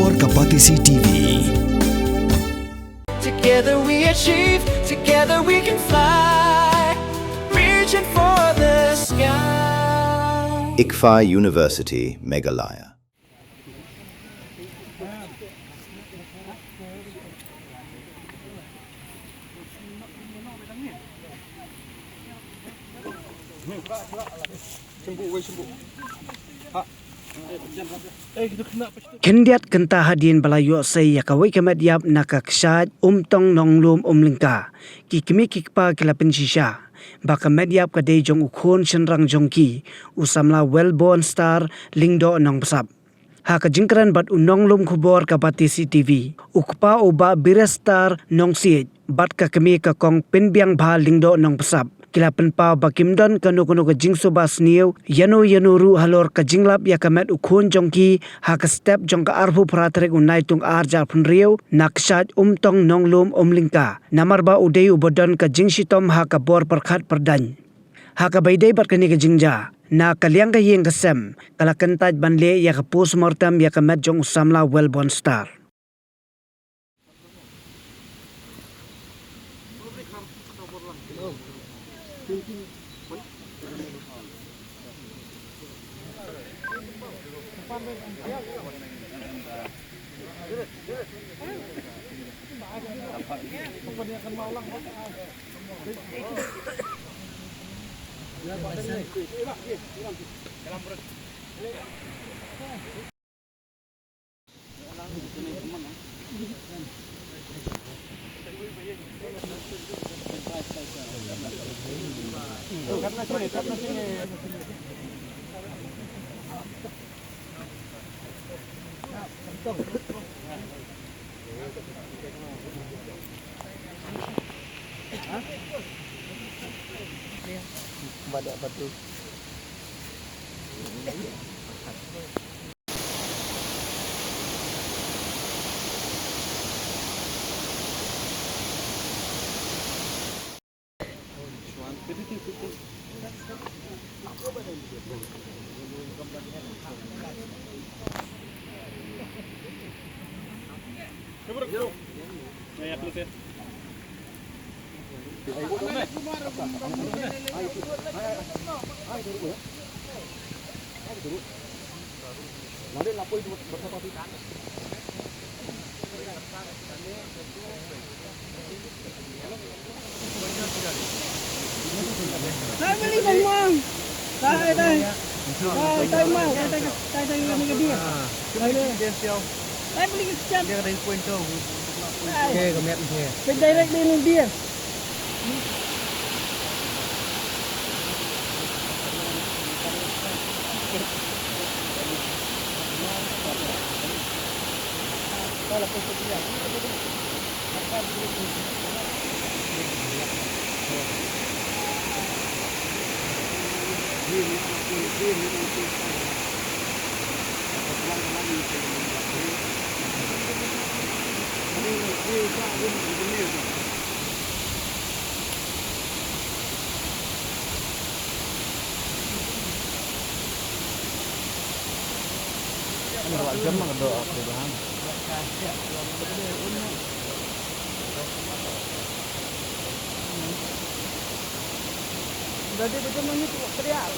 Kubor Kapatisi TV. Together we achieve, together we can fly, reaching for the sky. ICFA University, Meghalaya. Kendiat kenta hadin balayu say yakawai kemadiap nakaksad umtong nonglum umlingka ki kimi kikpa kilapen shisha baka mediap kadai jong ukhon senrang jongki usamla wellborn star lingdo nong pesap haka jingkran bat unonglum kubor kapati CTV ukpa uba birestar nong siet bat ka kemi ka kong penbiang bha lingdo nong pesap kilapen pa bakimdon kanu ka jingso bas niu yanu ru halor ka jinglap ya kamet ukhon jongki haka step jong ka arbu pratrek unai tung arjar punriu naksat umtong nonglum umlingka namarba udei ubodon ka jingsitom haka bor perkhat perdan haka baidai barkani ka jingja na kaliang ka yeng kasem kalakentaj banle ya ka postmortem ya kamet jong usamla wellborn star. Badak batu. Đây beli bang mang. Đây đây. Đây mang, đây ni dia. Đây đây. Đây beli kecap. Dia ada poin tu. Okey, kemet ni. Pergi direct ni dia. Kalau posisi dia. Jadi betul mana tu teriak.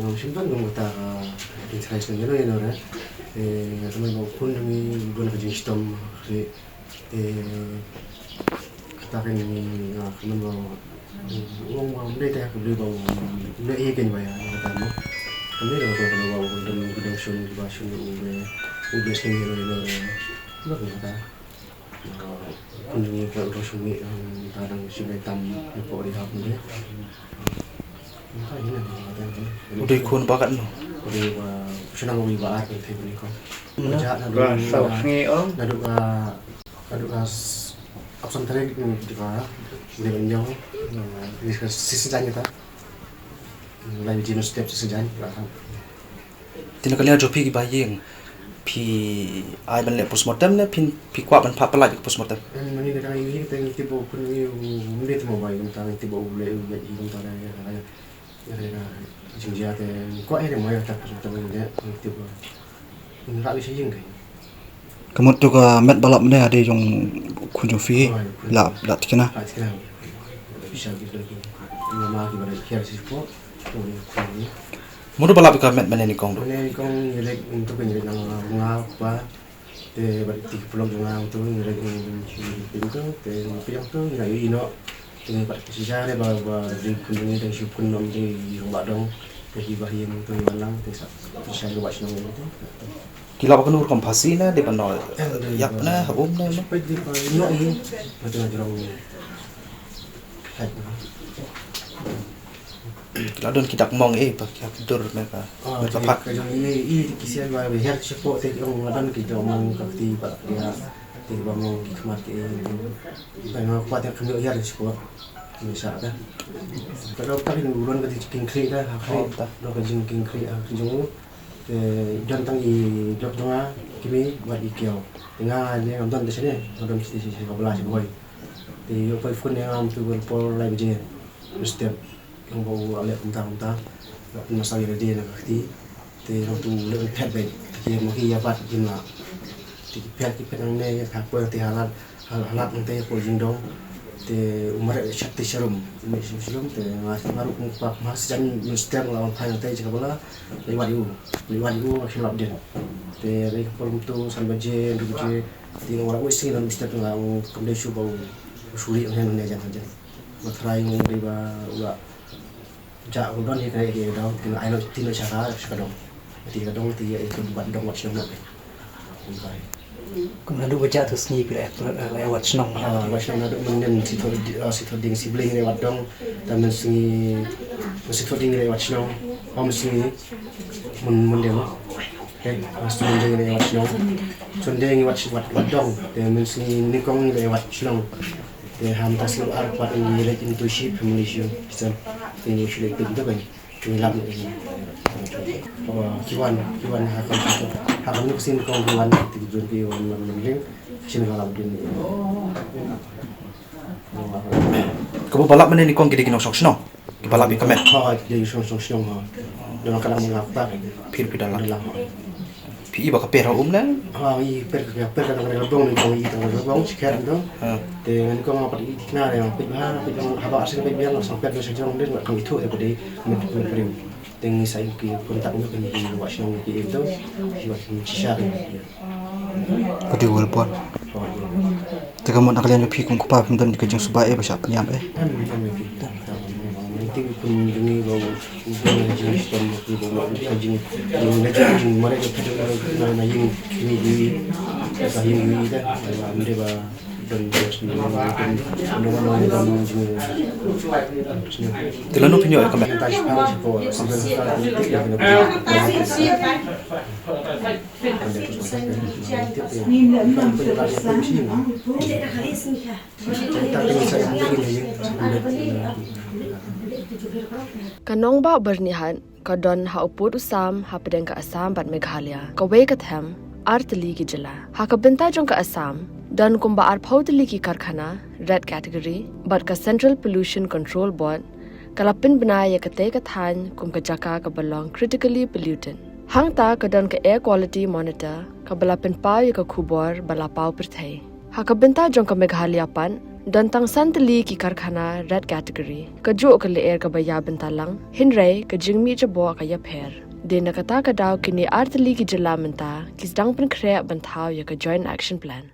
ngom simpan ngom ta interest ngelo ngelo re teman mau kun ni guna kerja sistem kita kan ni teman mau beli teh beli bau beli ikan bayar kata mo kami kalau bau dan gudang sun basun udah sekali ngelo ngelo kata kun ni kalau sungi kadang sudah tam di pori hab ni udah ikut bakat no udah senang udah baat ni teh beri kau macam nadu absen tadi di mana di Banjong di sisi jalan kita lagi jenis setiap sisi jalan belakang tina kali aja pi bayang pi ai ban le postmortem ne pi kwa ban papa lagi postmortem ini dengan ini kita ini tiba pun ini mungkin tiba bayang kita tiba boleh ini kita ada jumlah teh kok ada mau ya tak postmortem ini tiba ini tak bisa jengkai kamu tu ke met balap ni ada yang kunjung fi la tikena bisa gitu lagi nama kita kira sih kok mudu balap ke met mana ni kong tu ini kong jelek untuk penjelek nang apa te balik tiga pulau dengan tu jelek pintu te pintu tu ngai ino te balik sejarah bawa di kunjungi dan syukun nom di rumah dong te bahiyang tu malang te bisa buat senang itu kila ba kanur kompasi na di bano yak na habom na sampai di ino ini macam jerong kila don kidak mong pak yak dur mereka mereka pak kerjaan ini kisian bawa biar cepat te orang ladan kita omong kakti pak dia te bangun khmat ke bangun kuat yang kami biar cepat bisa dah kalau tak ini bulan ke king creek dah akhir dah ke king creek akhir dan tangi job doa kami buat ikiau tengah dia nonton di sini nonton di sini sebelah boy di apa phone yang tu berpol live je setiap yang bawa alih entah masalah dia nak kerti di waktu lebih pet baik dia mungkin apa gimana di pet yang ni apa yang tihalat halat nanti apa jindong di umur cakti serum di masih baru muka masih jangan setiap lawan payah nanti jika bola lewat itu masih lap dia di forum tu sampai je di orang wisi dan setiap orang kemudian cuba sulit yang ni jangan saja materai yang riba ulah jak udon ni kaya dia dah dengan air tino cara sekadang kadang itu buat dong macam mana kemudian dua baca tu sendiri lewat senang macam ada menen situ ding sibling lewat dong dan masih ding lewat senang mesti mun dia mesti dia lewat Shillong Sunday lewat dong dia mesti nikong lewat Shillong dia ham taslu arpat ini lek internship Malaysia bisa ini sudah itu kan nilam ini kiwan hakam ni kusin kong kiwan tidur kiwan mending sini kalau begini Kamu balap mana ni kong gede gino sok sno balap ikan met jadi song dengan kadang mengapa pir dalam dalam pi iba ka pera lah i per kadang bong ni kong i kadang bong sekarang tu dengan kong apa di kena yang pidang haba asal biar langsung per dosa jong den kong itu daripada met dengan saya ki kontak untuk ni buat song ki itu buat share Padi walaupun Teka mo nakalian yung pikong kupap Mindan di kajang subae ba siya penyam nanti pun ini bawa jenis dan bawa kajing yang mereka kerja na yung ini dah ande ba dan Tila no pinyo ay kamet Kanong ba bernihan kadon ha uput usam ha pedeng ka Assam bat Meghalaya ka we ka them artli ki jala ha ka benta jong ka Assam dan kumba ar phautli ki karkhana red category bat ka Central Pollution Control Board kalapin banaya ka te ka than kum ka jaka ka belong critically pollutant hang ta ka don ka air quality monitor ka balapin pa ya ka khubor bala pau perthai ha ka benta jong ka Meghalaya pan dan tang santali ki karkhana red category ka jo ka le air ka baya bentalang hinrai ka jingmi jabo ka ya pher de na kata ka daw kini artli ki jala menta kis dang pen khre banthau ya ka joint action plan